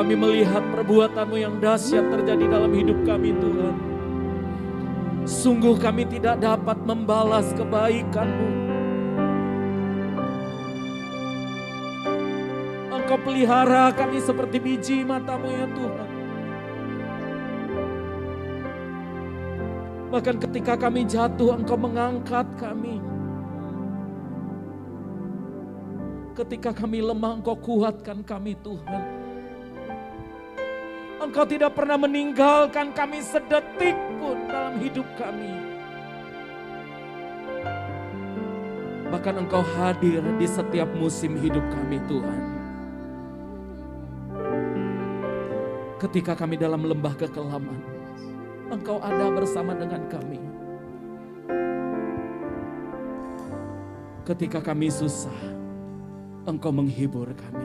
kami melihat perbuatan-Mu yang dahsyat terjadi dalam hidup kami Tuhan. Sungguh kami tidak dapat membalas kebaikan-Mu. Engkau pelihara kami seperti biji mata-Mu ya Tuhan. Bahkan ketika kami jatuh, Engkau mengangkat kami. Ketika kami lemah, Engkau kuatkan kami Tuhan. Engkau tidak pernah meninggalkan kami sedetik pun dalam hidup kami. Bahkan Engkau hadir di setiap musim hidup kami Tuhan. Ketika kami dalam lembah kekelaman, Engkau ada bersama dengan kami. Ketika kami susah, Engkau menghibur kami.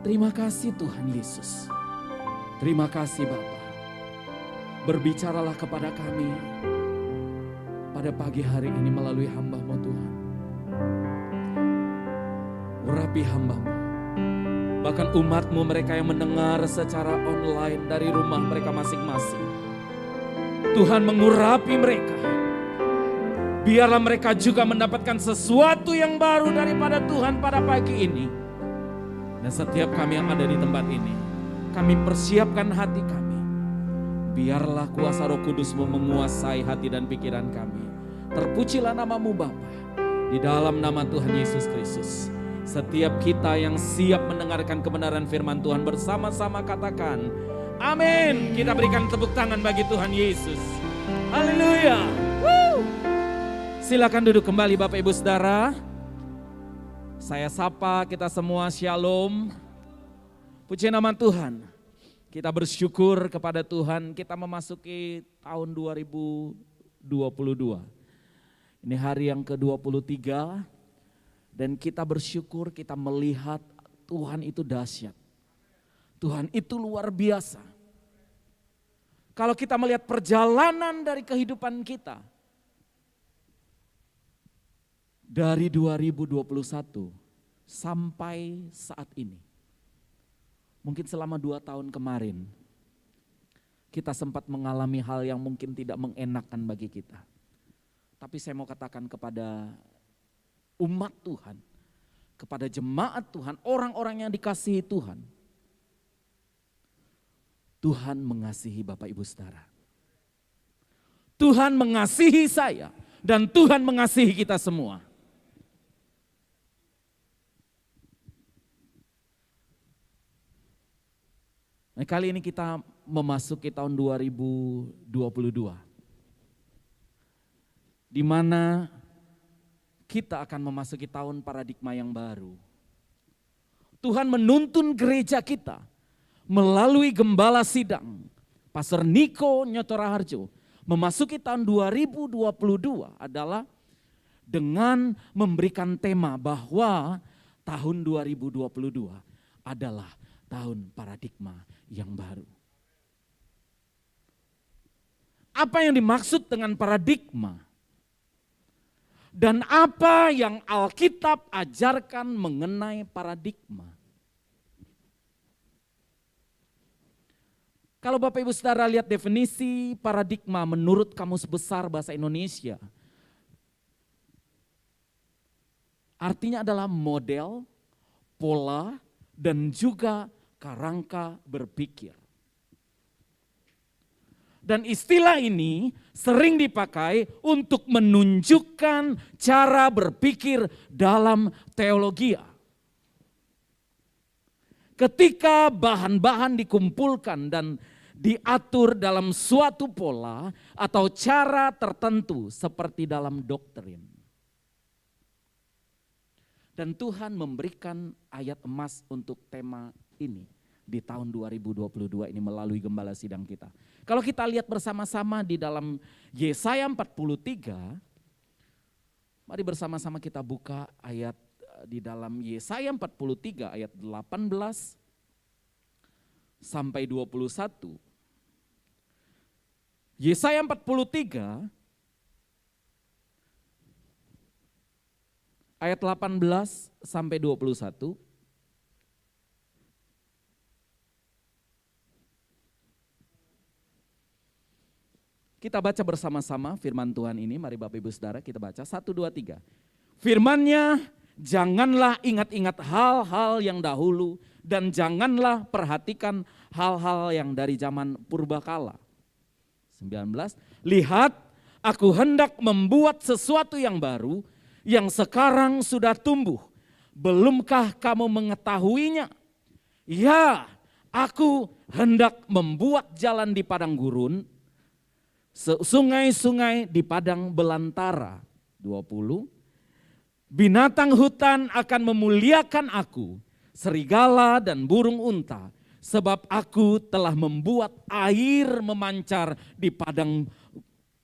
Terima kasih Tuhan Yesus. Terima kasih Bapa. Berbicaralah kepada kami pada pagi hari ini melalui hamba-Mu Tuhan. Urapi hamba-Mu. Bahkan umat-Mu mereka yang mendengar secara online dari rumah mereka masing-masing. Tuhan mengurapi mereka. Biarlah mereka juga mendapatkan sesuatu yang baru daripada Tuhan pada pagi ini. Dan setiap kami yang ada di tempat ini, kami persiapkan hati kami. Biarlah kuasa Roh Kudus-Mu menguasai hati dan pikiran kami. Terpujilah nama-Mu Bapa. Di dalam nama Tuhan Yesus Kristus. Setiap kita yang siap mendengarkan kebenaran firman Tuhan bersama-sama katakan, amin. Kita berikan tepuk tangan bagi Tuhan Yesus. Haleluya. Silakan duduk kembali Bapak Ibu Saudara. Saya sapa kita semua shalom. Puji nama Tuhan. Kita bersyukur kepada Tuhan kita memasuki tahun 2022. Ini hari yang ke-23. Dan kita bersyukur kita melihat Tuhan itu dahsyat. Tuhan itu luar biasa. Kalau kita melihat perjalanan dari kehidupan kita. Dari 2021 sampai saat ini. Mungkin selama 2 tahun kemarin. Kita sempat mengalami hal yang mungkin tidak mengenakan bagi kita. Tapi saya mau katakan kepada umat Tuhan, kepada jemaat Tuhan, orang-orang yang dikasihi Tuhan. Tuhan mengasihi Bapak Ibu Saudara. Tuhan mengasihi saya dan Tuhan mengasihi kita semua. Nah, kali ini kita memasuki tahun 2022. Di mana kita akan memasuki tahun paradigma yang baru. Tuhan menuntun gereja kita melalui gembala sidang Pastor Niko Nyotora Harjo memasuki tahun 2022 adalah dengan memberikan tema bahwa tahun 2022 adalah tahun paradigma yang baru. Apa yang dimaksud dengan paradigma? Dan apa yang Alkitab ajarkan mengenai paradigma? Kalau Bapak Ibu Saudara lihat definisi paradigma menurut Kamus Besar Bahasa Indonesia. Artinya adalah model, pola, dan juga kerangka berpikir. Dan istilah ini sering dipakai untuk menunjukkan cara berpikir dalam teologi. Ketika bahan-bahan dikumpulkan dan diatur dalam suatu pola atau cara tertentu seperti dalam doktrin. Dan Tuhan memberikan ayat emas untuk tema ini. Di tahun 2022 ini melalui gembala sidang kita. Kalau kita lihat bersama-sama di dalam Yesaya 43, mari bersama-sama kita buka ayat di dalam Yesaya 43 ayat 18 sampai 21. Yesaya 43 ayat 18 sampai 21. Kita baca bersama-sama firman Tuhan ini, mari Bapak Ibu Saudara kita baca 1, 2, 3. Firman-Nya, janganlah ingat-ingat hal-hal yang dahulu dan janganlah perhatikan hal-hal yang dari zaman purbakala. 19, lihat aku hendak membuat sesuatu yang baru yang sekarang sudah tumbuh. Belumkah kamu mengetahuinya? Ya, aku hendak membuat jalan di padang gurun, sungai-sungai di padang belantara. 20. Binatang hutan akan memuliakan aku, serigala dan burung unta, sebab aku telah membuat air memancar di padang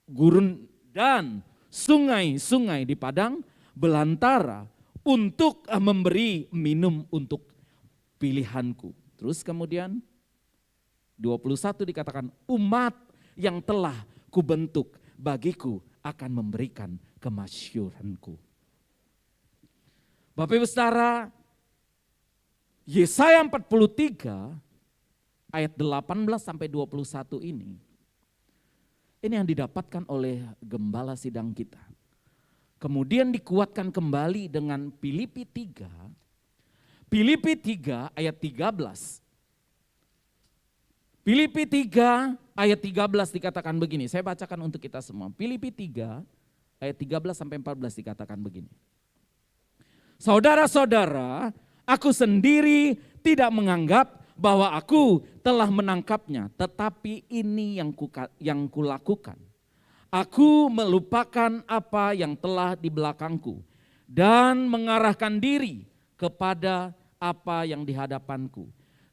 gurun dan sungai-sungai di padang belantara untuk memberi minum untuk pilihanku. Terus kemudian 21 dikatakan umat yang telah kubentuk bagiku akan memberikan kemasyhuranku. Bapak Ibu Saudara, Yesaya 43 ayat 18 sampai 21 ini yang didapatkan oleh gembala sidang kita. Kemudian dikuatkan kembali dengan Filipi 3 ayat 13. Filipi 3 ayat 13 dikatakan begini, saya bacakan untuk kita semua. Filipi 3 ayat 13 sampai 14 dikatakan begini. Saudara-saudara, aku sendiri tidak menganggap bahwa aku telah menangkapnya, tetapi ini yang kulakukan. Aku melupakan apa yang telah di belakangku dan mengarahkan diri kepada apa yang di hadapanku.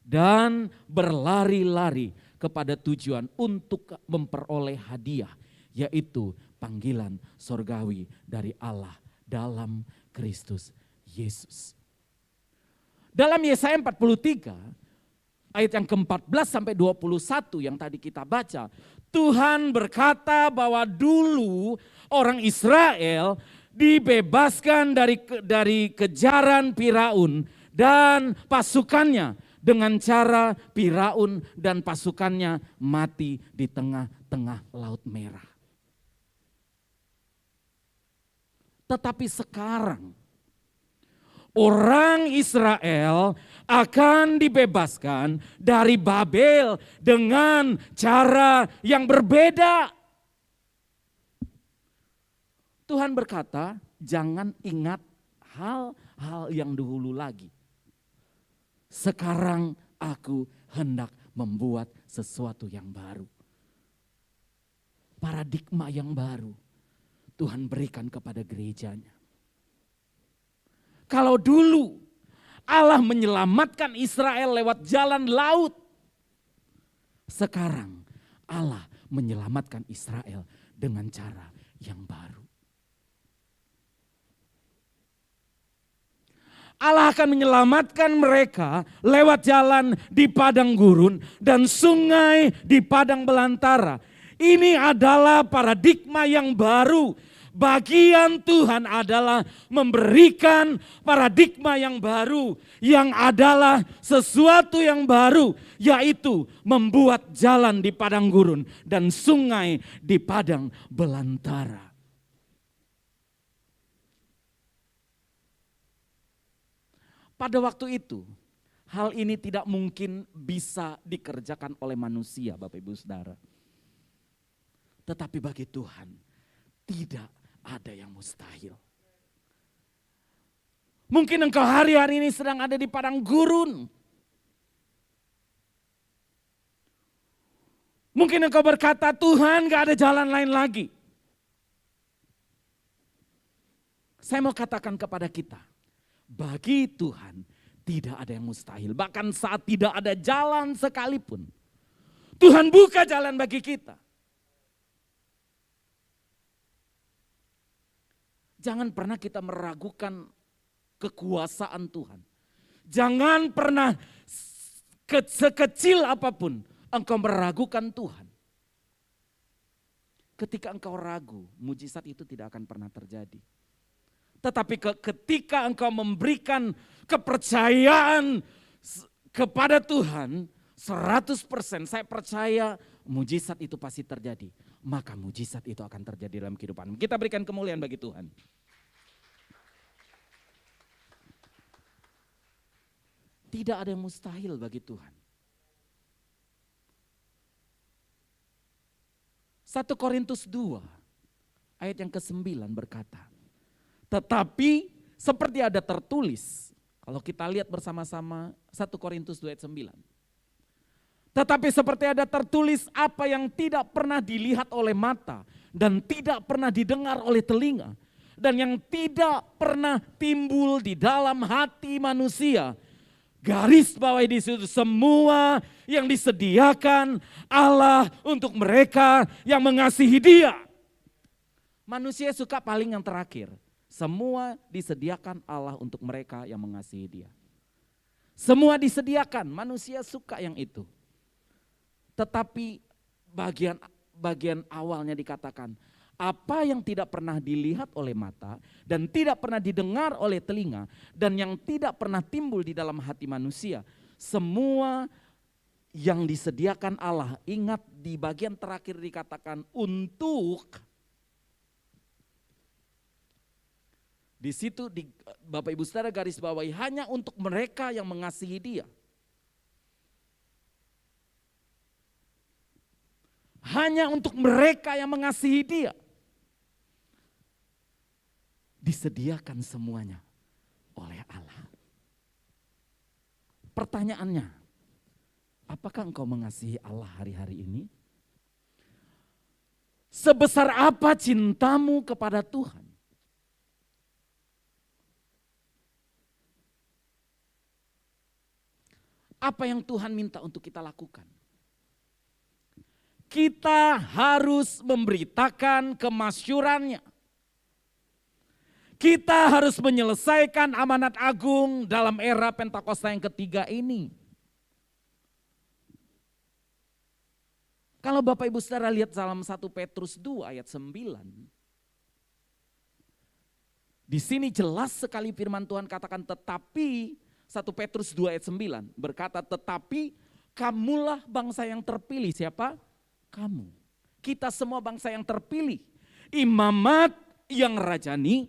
Dan berlari-lari kepada tujuan untuk memperoleh hadiah, yaitu panggilan sorgawi dari Allah dalam Kristus Yesus. Dalam Yesaya 43 ayat yang ke-14 sampai 21 yang tadi kita baca, Tuhan berkata bahwa dulu orang Israel dibebaskan dari kejaran Firaun dan pasukannya, dengan cara Firaun dan pasukannya mati di tengah-tengah Laut Merah. Tetapi sekarang orang Israel akan dibebaskan dari Babel dengan cara yang berbeda. Tuhan berkata, jangan ingat hal-hal yang dahulu lagi. Sekarang aku hendak membuat sesuatu yang baru. Paradigma yang baru Tuhan berikan kepada gerejanya. Kalau dulu Allah menyelamatkan Israel lewat jalan laut, sekarang Allah menyelamatkan Israel dengan cara yang baru. Allah akan menyelamatkan mereka lewat jalan di padang gurun dan sungai di padang belantara. Ini adalah paradigma yang baru. Bagian Tuhan adalah memberikan paradigma yang baru, yang adalah sesuatu yang baru, yaitu membuat jalan di padang gurun dan sungai di padang belantara. Pada waktu itu, hal ini tidak mungkin bisa dikerjakan oleh manusia, Bapak Ibu Saudara. Tetapi bagi Tuhan, tidak ada yang mustahil. Mungkin engkau hari-hari ini sedang ada di padang gurun. Mungkin engkau berkata, Tuhan gak ada jalan lain lagi. Saya mau katakan kepada kita, bagi Tuhan tidak ada yang mustahil. Bahkan saat tidak ada jalan sekalipun, Tuhan buka jalan bagi kita. Jangan pernah kita meragukan kekuasaan Tuhan. Jangan pernah sekecil apapun engkau meragukan Tuhan. Ketika engkau ragu, mujizat itu tidak akan pernah terjadi. Tetapi ketika engkau memberikan kepercayaan kepada Tuhan 100%, saya percaya mujizat itu pasti terjadi. maka mujizat itu akan terjadi dalam kehidupanmu. Kita berikan kemuliaan bagi Tuhan. Tidak ada yang mustahil bagi Tuhan. 1 Korintus 2 ayat yang ke-9 berkata, tetapi seperti ada tertulis, kalau kita lihat bersama-sama 1 Korintus 2 ayat 9. Tetapi seperti ada tertulis, apa yang tidak pernah dilihat oleh mata dan tidak pernah didengar oleh telinga dan yang tidak pernah timbul di dalam hati manusia. Garis bawahi di situ, semua yang disediakan Allah untuk mereka yang mengasihi Dia. Manusia suka paling yang terakhir. Semua disediakan Allah untuk mereka yang mengasihi Dia. Semua disediakan, manusia suka yang itu. Tetapi bagian awalnya dikatakan, apa yang tidak pernah dilihat oleh mata dan tidak pernah didengar oleh telinga dan yang tidak pernah timbul di dalam hati manusia, semua yang disediakan Allah. Ingat di bagian terakhir dikatakan untuk, di situ di Bapak Ibu Saudara garis bawahi, hanya untuk mereka yang mengasihi Dia. Hanya untuk mereka yang mengasihi Dia. Disediakan semuanya oleh Allah. Pertanyaannya, apakah engkau mengasihi Allah hari-hari ini? Sebesar apa cintamu kepada Tuhan? Apa yang Tuhan minta untuk kita lakukan? Kita harus memberitakan kemasyurannya. Kita harus menyelesaikan amanat agung dalam era Pentakosta yang ketiga ini. Kalau Bapak Ibu Saudara lihat dalam 1 Petrus 2 ayat 9. Di sini jelas sekali firman Tuhan katakan tetapi, 1 Petrus 2 ayat 9 berkata tetapi kamulah bangsa yang terpilih. Siapa? Kamu. Kita semua bangsa yang terpilih. Imamat yang rajani,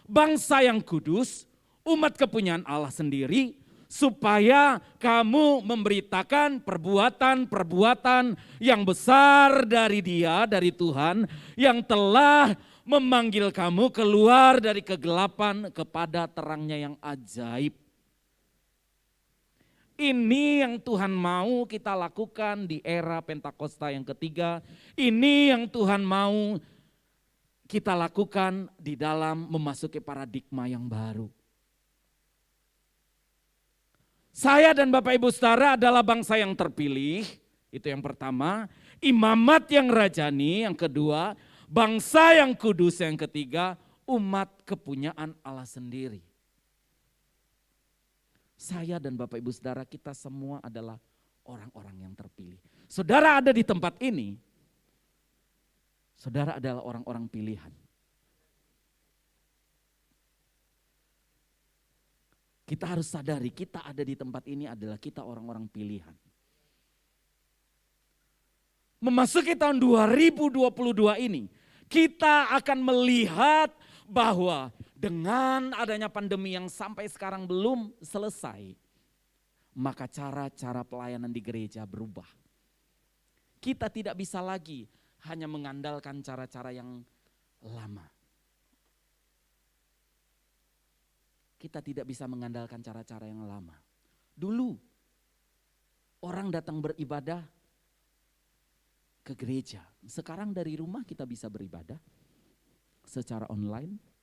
bangsa yang kudus, umat kepunyaan Allah sendiri, supaya kamu memberitakan perbuatan-perbuatan yang besar dari Dia, dari Tuhan, yang telah memanggil kamu keluar dari kegelapan kepada terangnya yang ajaib. Ini yang Tuhan mau kita lakukan di era Pentakosta yang ketiga. Ini yang Tuhan mau kita lakukan di dalam memasuki paradigma yang baru. Saya dan Bapak Ibu Saudara adalah bangsa yang terpilih, itu yang pertama. Imamat yang rajani, yang kedua. Bangsa yang kudus, yang ketiga. Umat kepunyaan Allah sendiri. Saya dan Bapak Ibu Saudara, kita semua adalah orang-orang yang terpilih. Saudara ada di tempat ini, saudara adalah orang-orang pilihan. Kita harus sadari kita ada di tempat ini adalah kita orang-orang pilihan. Memasuki tahun 2022 ini, kita akan melihat bahwa dengan adanya pandemi yang sampai sekarang belum selesai, maka cara-cara pelayanan di gereja berubah. Kita tidak bisa lagi hanya mengandalkan cara-cara yang lama. Kita tidak bisa mengandalkan cara-cara yang lama. Dulu orang datang beribadah ke gereja. Sekarang dari rumah kita bisa beribadah secara online.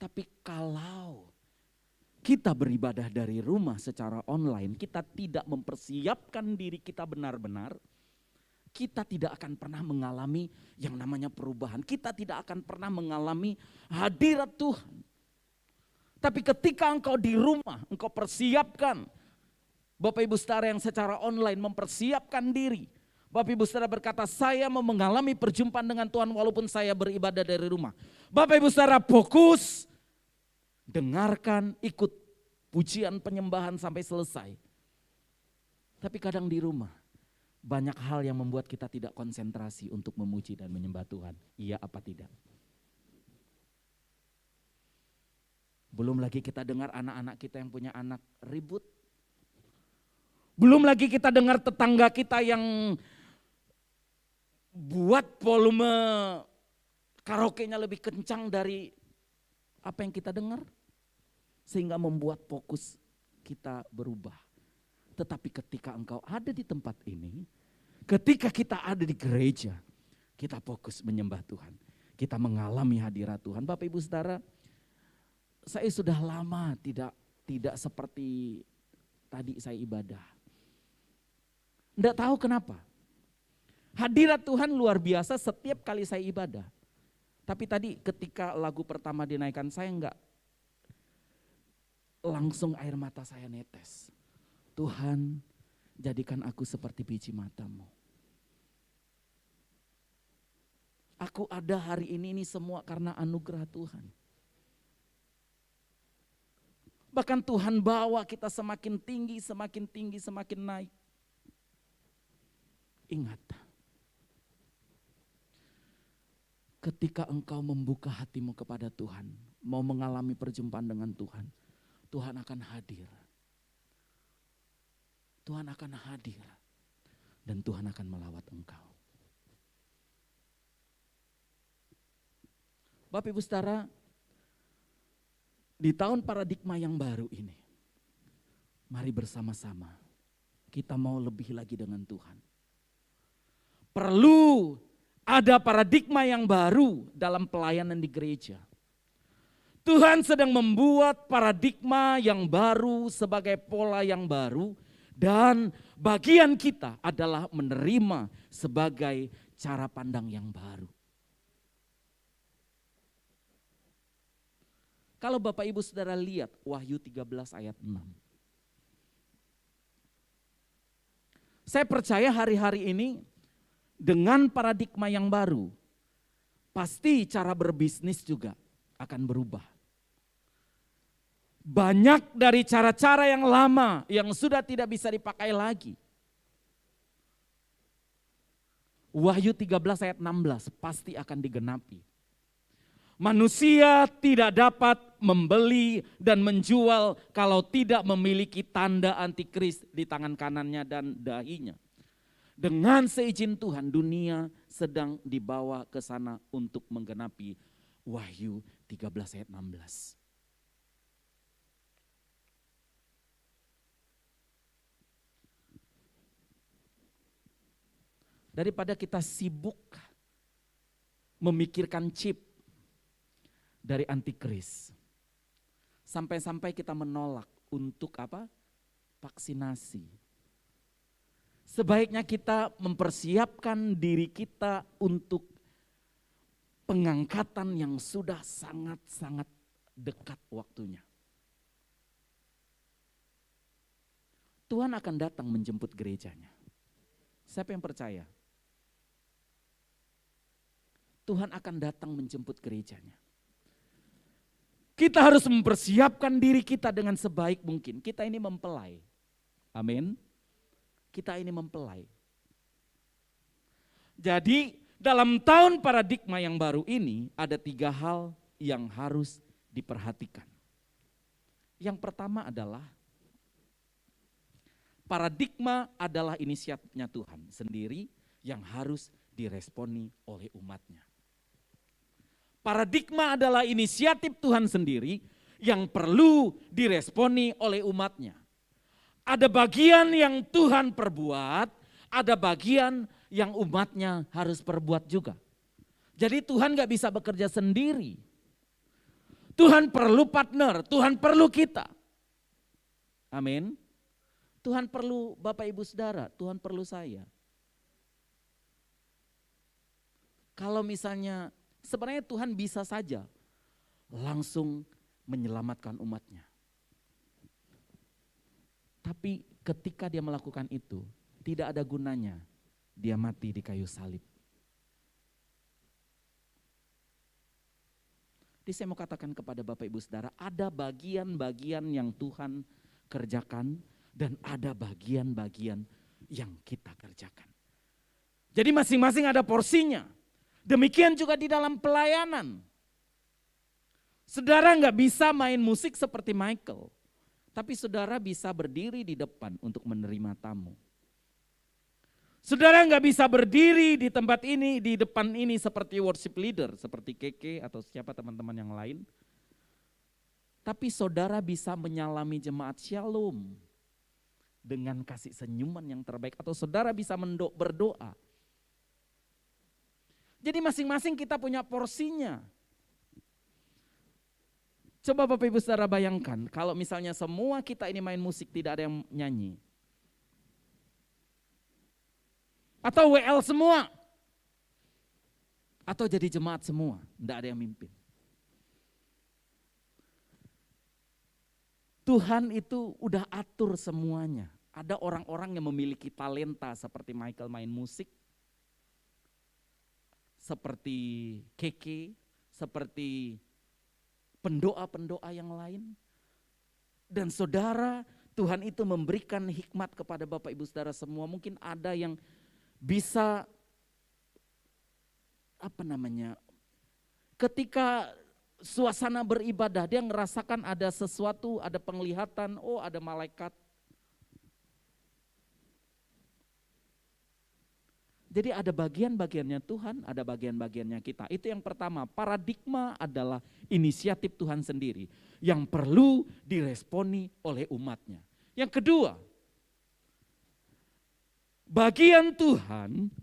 Tapi kalau kita beribadah dari rumah secara online, kita tidak mempersiapkan diri kita benar-benar, kita tidak akan pernah mengalami yang namanya perubahan. Kita tidak akan pernah mengalami hadirat Tuhan. Tapi ketika engkau di rumah, engkau persiapkan. Bapak Ibu Saudara yang secara online mempersiapkan diri. Bapak Ibu Saudara berkata, saya mau mengalami perjumpaan dengan Tuhan walaupun saya beribadah dari rumah. Bapak Ibu Saudara fokus, dengarkan, ikut pujian penyembahan sampai selesai. Tapi kadang di rumah, banyak hal yang membuat kita tidak konsentrasi untuk memuji dan menyembah Tuhan. Iya apa tidak? Belum lagi kita dengar anak-anak kita yang punya anak ribut. Belum lagi kita dengar tetangga kita yang buat volume karaoke-nya lebih kencang dari apa yang kita dengar. Sehingga membuat fokus kita berubah. Tetapi ketika engkau ada di tempat ini, ketika kita ada di gereja, kita fokus menyembah Tuhan. Kita mengalami hadirat Tuhan. Bapak Ibu Saudara, saya sudah lama tidak seperti tadi saya ibadah. Enggak tahu kenapa. Hadirat Tuhan luar biasa setiap kali saya ibadah. Tapi tadi ketika lagu pertama dinaikkan, saya enggak langsung air mata saya netes. Tuhan, jadikan aku seperti biji matamu. Aku ada hari ini semua karena anugerah Tuhan. Bahkan Tuhan bawa kita semakin tinggi, semakin naik. Ingat, ketika engkau membuka hatimu kepada Tuhan, mau mengalami perjumpaan dengan Tuhan, Tuhan akan hadir. Tuhan akan hadir dan Tuhan akan melawat engkau. Bapak Ibu Saudara, di tahun paradigma yang baru ini, mari bersama-sama kita mau lebih lagi dengan Tuhan. Perlu ada paradigma yang baru dalam pelayanan di gereja. Tuhan sedang membuat paradigma yang baru sebagai pola yang baru. Dan bagian kita adalah menerima sebagai cara pandang yang baru. Kalau Bapak Ibu Saudara lihat Wahyu 13 ayat 6. Saya percaya hari-hari ini dengan paradigma yang baru, pasti cara berbisnis juga akan berubah. Banyak dari cara-cara yang lama yang sudah tidak bisa dipakai lagi. Wahyu 13 ayat 16 pasti akan digenapi. Manusia tidak dapat membeli dan menjual kalau tidak memiliki tanda antikris di tangan kanannya dan dahinya. Dengan seizin Tuhan dunia sedang dibawa ke sana untuk menggenapi Wahyu 13 ayat 16. Daripada kita sibuk memikirkan chip dari antikris. Sampai-sampai kita menolak untuk apa? Vaksinasi. Sebaiknya kita mempersiapkan diri kita untuk pengangkatan yang sudah sangat-sangat dekat waktunya. Tuhan akan datang menjemput gerejanya. Siapa yang percaya? Tuhan akan datang menjemput gerejanya. Kita harus mempersiapkan diri kita dengan sebaik mungkin. Kita ini mempelai. Amin. Kita ini mempelai. Jadi dalam tahun paradigma yang baru ini ada 3 hal yang harus diperhatikan. Yang pertama adalah paradigma adalah inisiatifnya Tuhan sendiri yang harus diresponi oleh umatnya. Paradigma adalah inisiatif Tuhan sendiri yang perlu diresponi oleh umatnya. Ada bagian yang Tuhan perbuat, ada bagian yang umatnya harus perbuat juga. Jadi Tuhan gak bisa bekerja sendiri. Tuhan perlu partner, Tuhan perlu kita. Amin. Tuhan perlu Bapak Ibu Saudara, Tuhan perlu saya. Kalau misalnya sebenarnya Tuhan bisa saja langsung menyelamatkan umatnya. Tapi ketika dia melakukan itu, tidak ada gunanya dia mati di kayu salib. Jadi saya mau katakan kepada Bapak Ibu Saudara, ada bagian-bagian yang Tuhan kerjakan dan ada bagian-bagian yang kita kerjakan. Jadi masing-masing ada porsinya. Demikian juga di dalam pelayanan. Saudara nggak bisa main musik seperti Michael. Tapi saudara bisa berdiri di depan untuk menerima tamu. Saudara nggak bisa berdiri di tempat ini, di depan ini seperti worship leader, seperti Keke atau siapa teman-teman yang lain. Tapi saudara bisa menyalami jemaat Shalom dengan kasih senyuman yang terbaik. Atau saudara bisa berdoa. Jadi masing-masing kita punya porsinya. Coba Bapak Ibu Saudara bayangkan, kalau misalnya semua kita ini main musik tidak ada yang nyanyi. Atau WL semua. Atau jadi jemaat semua, tidak ada yang mimpin. Tuhan itu udah atur semuanya. Ada orang-orang yang memiliki talenta seperti Michael main musik. Seperti Keke, seperti pendoa-pendoa yang lain. Dan saudara, Tuhan itu memberikan hikmat kepada Bapak Ibu Saudara semua. Mungkin ada yang bisa, ketika suasana beribadah, dia ngerasakan ada sesuatu, ada penglihatan, oh ada malaikat. Jadi ada bagian-bagiannya Tuhan, ada bagian-bagiannya kita. Itu yang pertama, paradigma adalah inisiatif Tuhan sendiri yang perlu diresponi oleh umatnya. Yang kedua, bagian Tuhan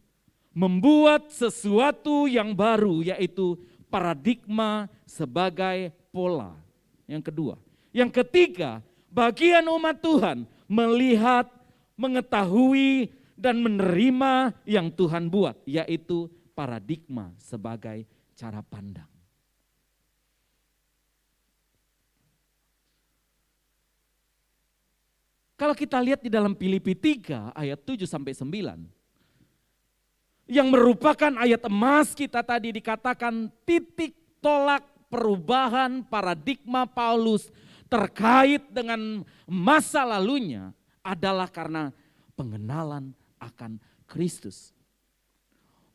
membuat sesuatu yang baru, yaitu paradigma sebagai pola. Yang kedua. Yang ketiga, bagian umat Tuhan melihat, mengetahui, dan menerima yang Tuhan buat, yaitu paradigma sebagai cara pandang. Kalau kita lihat di dalam Filipi 3 ayat 7-9, yang merupakan ayat emas kita tadi dikatakan titik tolak perubahan paradigma Paulus terkait dengan masa lalunya adalah karena pengenalan akan Kristus.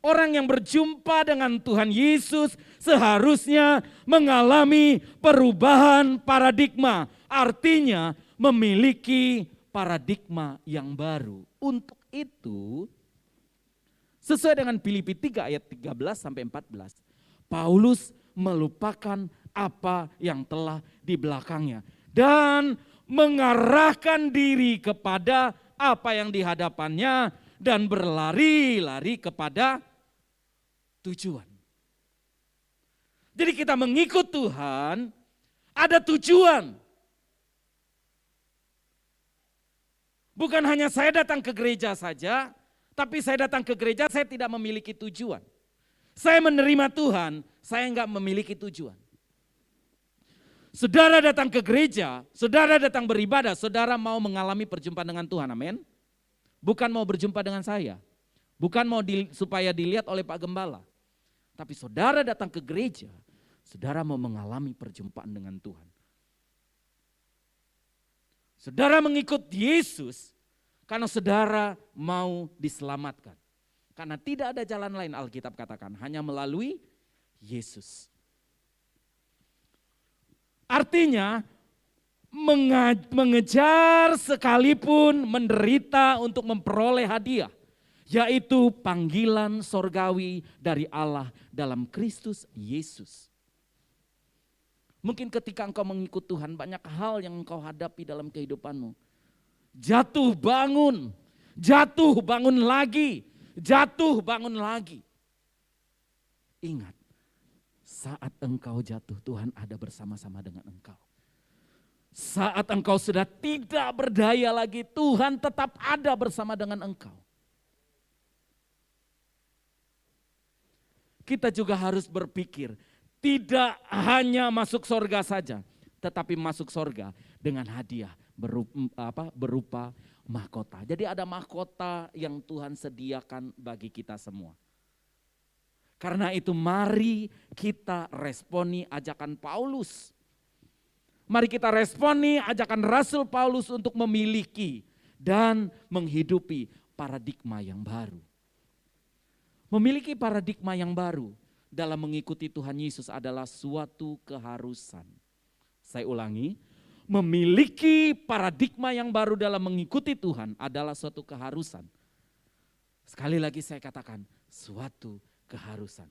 Orang yang berjumpa dengan Tuhan Yesus seharusnya mengalami perubahan paradigma. Artinya memiliki paradigma yang baru. Untuk itu, sesuai dengan Filipi 3 ayat 13-14, Paulus melupakan apa yang telah di belakangnya. Dan mengarahkan diri kepada apa yang di hadapannya dan berlari-lari kepada tujuan. Jadi kita mengikut Tuhan ada tujuan. Bukan hanya saya datang ke gereja saja, tapi saya datang ke gereja saya tidak memiliki tujuan. Saya menerima Tuhan, saya enggak memiliki tujuan. Saudara datang ke gereja, saudara datang beribadah, saudara mau mengalami perjumpaan dengan Tuhan, amin. Bukan mau berjumpa dengan saya, bukan mau supaya dilihat oleh Pak Gembala. Tapi saudara datang ke gereja, saudara mau mengalami perjumpaan dengan Tuhan. Saudara mengikut Yesus karena saudara mau diselamatkan. Karena tidak ada jalan lain, Alkitab katakan, hanya melalui Yesus. Artinya mengejar sekalipun menderita untuk memperoleh hadiah, yaitu panggilan sorgawi dari Allah dalam Kristus Yesus. Mungkin ketika engkau mengikut Tuhan banyak hal yang engkau hadapi dalam kehidupanmu. Jatuh bangun lagi, jatuh bangun lagi. Ingat, saat engkau jatuh, Tuhan ada bersama-sama dengan engkau. Saat engkau sudah tidak berdaya lagi, Tuhan tetap ada bersama dengan engkau. Kita juga harus berpikir, tidak hanya masuk sorga saja, tetapi masuk sorga dengan hadiah berupa mahkota. Jadi ada mahkota yang Tuhan sediakan bagi kita semua. Karena itu mari kita responi ajakan Paulus. Mari kita responi ajakan Rasul Paulus untuk memiliki dan menghidupi paradigma yang baru. Memiliki paradigma yang baru dalam mengikuti Tuhan Yesus adalah suatu keharusan. Saya ulangi, memiliki paradigma yang baru dalam mengikuti Tuhan adalah suatu keharusan. Sekali lagi saya katakan, suatu keharusan.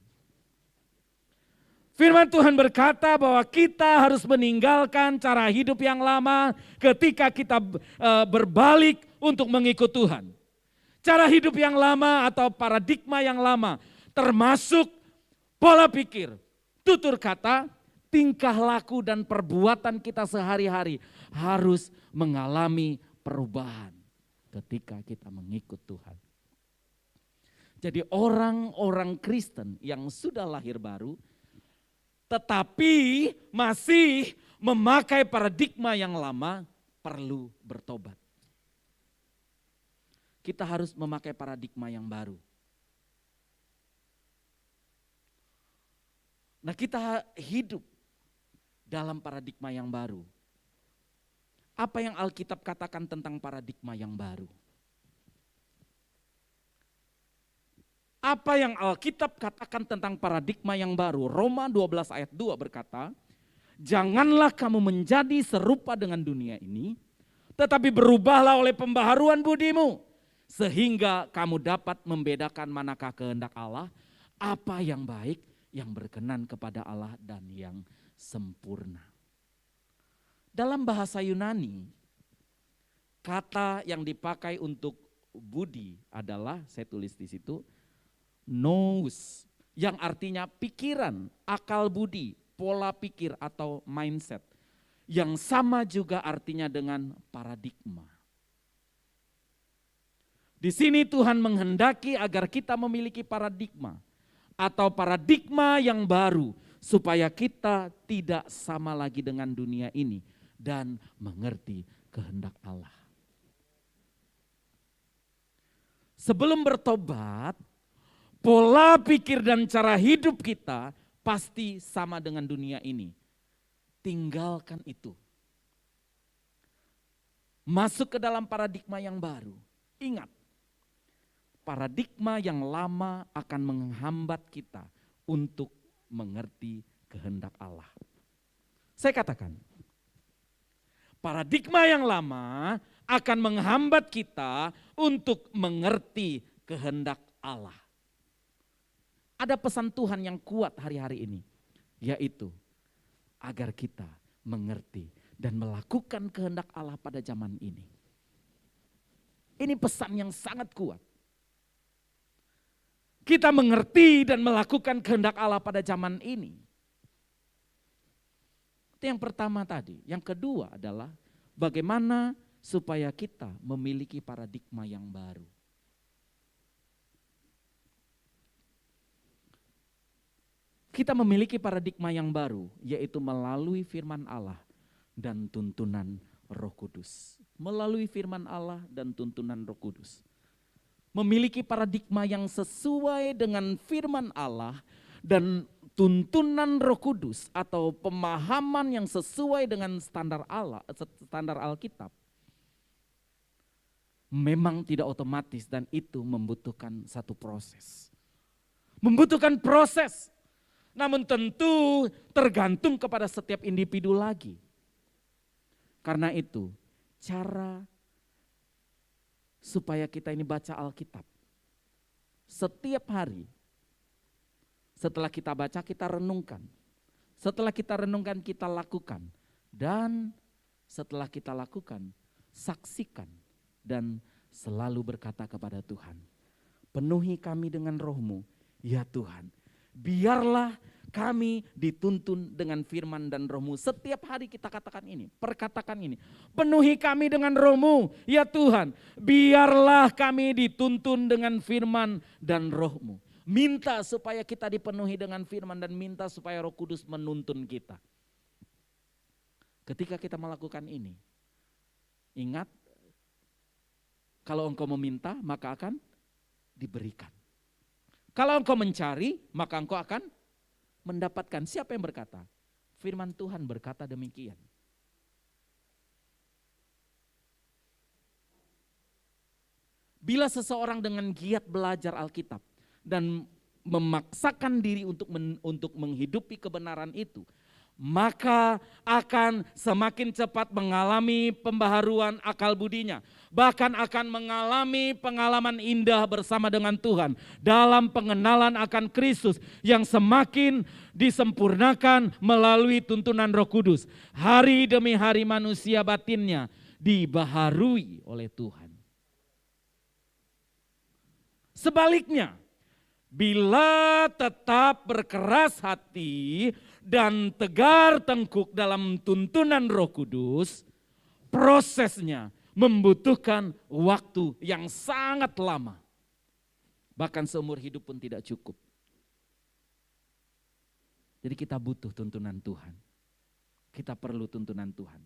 Firman Tuhan berkata bahwa kita harus meninggalkan cara hidup yang lama ketika kita berbalik untuk mengikut Tuhan. Cara hidup yang lama atau paradigma yang lama termasuk pola pikir, tutur kata, tingkah laku dan perbuatan kita sehari-hari harus mengalami perubahan ketika kita mengikut Tuhan. Jadi orang-orang Kristen yang sudah lahir baru tetapi masih memakai paradigma yang lama perlu bertobat. Kita harus memakai paradigma yang baru. Nah, kita hidup dalam paradigma yang baru. Apa yang Alkitab katakan tentang paradigma yang baru? Apa yang Alkitab katakan tentang paradigma yang baru? Roma 12 ayat 2 berkata, janganlah kamu menjadi serupa dengan dunia ini, tetapi berubahlah oleh pembaharuan budimu, sehingga kamu dapat membedakan manakah kehendak Allah, apa yang baik, yang berkenan kepada Allah dan yang sempurna. Dalam bahasa Yunani, kata yang dipakai untuk budi adalah, saya tulis di situ, nous, yang artinya pikiran, akal budi, pola pikir atau mindset. Yang sama juga artinya dengan paradigma. Di sini Tuhan menghendaki agar kita memiliki paradigma atau paradigma yang baru supaya kita tidak sama lagi dengan dunia ini dan mengerti kehendak Allah. Sebelum bertobat, pola pikir dan cara hidup kita pasti sama dengan dunia ini. Tinggalkan itu. Masuk ke dalam paradigma yang baru. Ingat, paradigma yang lama akan menghambat kita untuk mengerti kehendak Allah. Saya katakan, paradigma yang lama akan menghambat kita untuk mengerti kehendak Allah. Ada pesan Tuhan yang kuat hari-hari ini, yaitu agar kita mengerti dan melakukan kehendak Allah pada zaman ini. Ini pesan yang sangat kuat. Kita mengerti dan melakukan kehendak Allah pada zaman ini. Itu yang pertama tadi. Yang kedua adalah bagaimana supaya kita memiliki paradigma yang baru. Kita memiliki paradigma yang baru, yaitu melalui firman Allah dan tuntunan Roh Kudus. Melalui firman Allah dan tuntunan Roh Kudus. Memiliki paradigma yang sesuai dengan firman Allah dan tuntunan Roh Kudus atau pemahaman yang sesuai dengan standar Allah, standar Alkitab. Memang tidak otomatis dan itu membutuhkan satu proses. Membutuhkan proses. Namun tentu tergantung kepada setiap individu lagi. Karena itu cara supaya kita ini baca Alkitab. Setiap hari setelah kita baca kita renungkan. Setelah kita renungkan kita lakukan. Dan setelah kita lakukan saksikan dan selalu berkata kepada Tuhan. Penuhi kami dengan Roh-Mu ya Tuhan. Biarlah kami dituntun dengan firman dan Roh-Mu. Setiap hari kita katakan ini, perkatakan ini. Penuhi kami dengan Roh-Mu, ya Tuhan. Biarlah kami dituntun dengan firman dan Roh-Mu. Minta supaya kita dipenuhi dengan firman dan minta supaya Roh Kudus menuntun kita. Ketika kita melakukan ini, ingat, kalau engkau meminta maka akan diberikan. Kalau engkau mencari, maka engkau akan mendapatkan. Siapa yang berkata? Firman Tuhan berkata demikian. Bila seseorang dengan giat belajar Alkitab dan memaksakan diri untuk menghidupi kebenaran itu, maka akan semakin cepat mengalami pembaharuan akal budinya. Bahkan akan mengalami pengalaman indah bersama dengan Tuhan dalam pengenalan akan Kristus yang semakin disempurnakan melalui tuntunan Roh Kudus. Hari demi hari manusia batinnya dibaharui oleh Tuhan. Sebaliknya, bila tetap berkeras hati dan tegar tengkuk dalam tuntunan Roh Kudus, prosesnya membutuhkan waktu yang sangat lama. Bahkan seumur hidup pun tidak cukup. Jadi kita butuh tuntunan Tuhan. Kita perlu tuntunan Tuhan.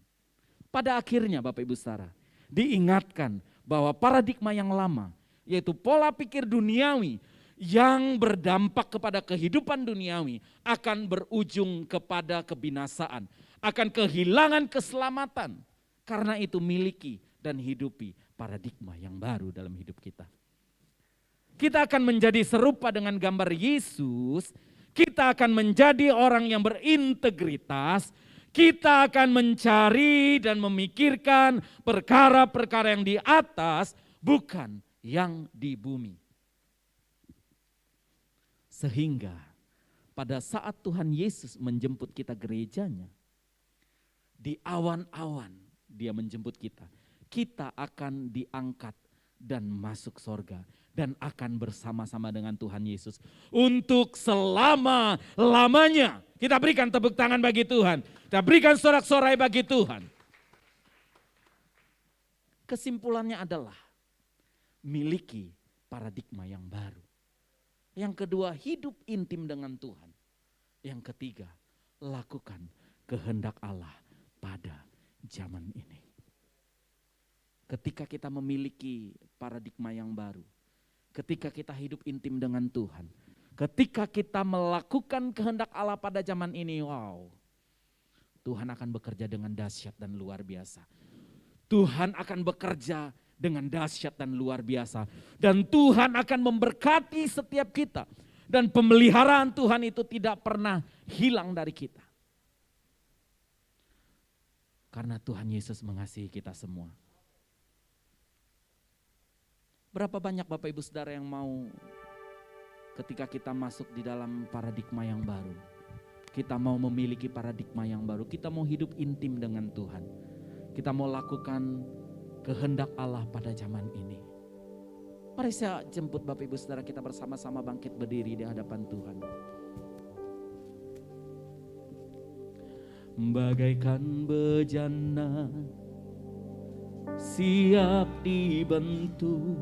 Pada akhirnya Bapak Ibu Saudara, diingatkan bahwa paradigma yang lama, yaitu pola pikir duniawi yang berdampak kepada kehidupan duniawi, akan berujung kepada kebinasaan, akan kehilangan keselamatan. Karena itu miliki dan hidupi paradigma yang baru dalam hidup kita. Kita akan menjadi serupa dengan gambar Yesus, kita akan menjadi orang yang berintegritas, kita akan mencari dan memikirkan perkara-perkara yang di atas, bukan yang di bumi. Sehingga pada saat Tuhan Yesus menjemput kita gerejanya, di awan-awan Dia menjemput kita, kita akan diangkat dan masuk sorga dan akan bersama-sama dengan Tuhan Yesus untuk selama-lamanya. Kita berikan tepuk tangan bagi Tuhan, kita berikan sorak-sorai bagi Tuhan. Kesimpulannya adalah miliki paradigma yang baru. Yang kedua, hidup intim dengan Tuhan. Yang ketiga, lakukan kehendak Allah pada zaman ini. Ketika kita memiliki paradigma yang baru, ketika kita hidup intim dengan Tuhan, ketika kita melakukan kehendak Allah pada zaman ini, wow, Tuhan akan bekerja dengan dahsyat dan luar biasa. Tuhan akan bekerja dengan dahsyat dan luar biasa. Dan Tuhan akan memberkati setiap kita. Dan pemeliharaan Tuhan itu tidak pernah hilang dari kita. Karena Tuhan Yesus mengasihi kita semua. Berapa banyak Bapak Ibu Saudara yang mau ketika kita masuk di dalam paradigma yang baru. Kita mau memiliki paradigma yang baru. Kita mau hidup intim dengan Tuhan. Kita mau lakukan kehendak Allah pada zaman ini. Mari saya jemput Bapak Ibu Saudara, kita bersama-sama bangkit berdiri di hadapan Tuhan. Bagaikan bejana siap dibentuk,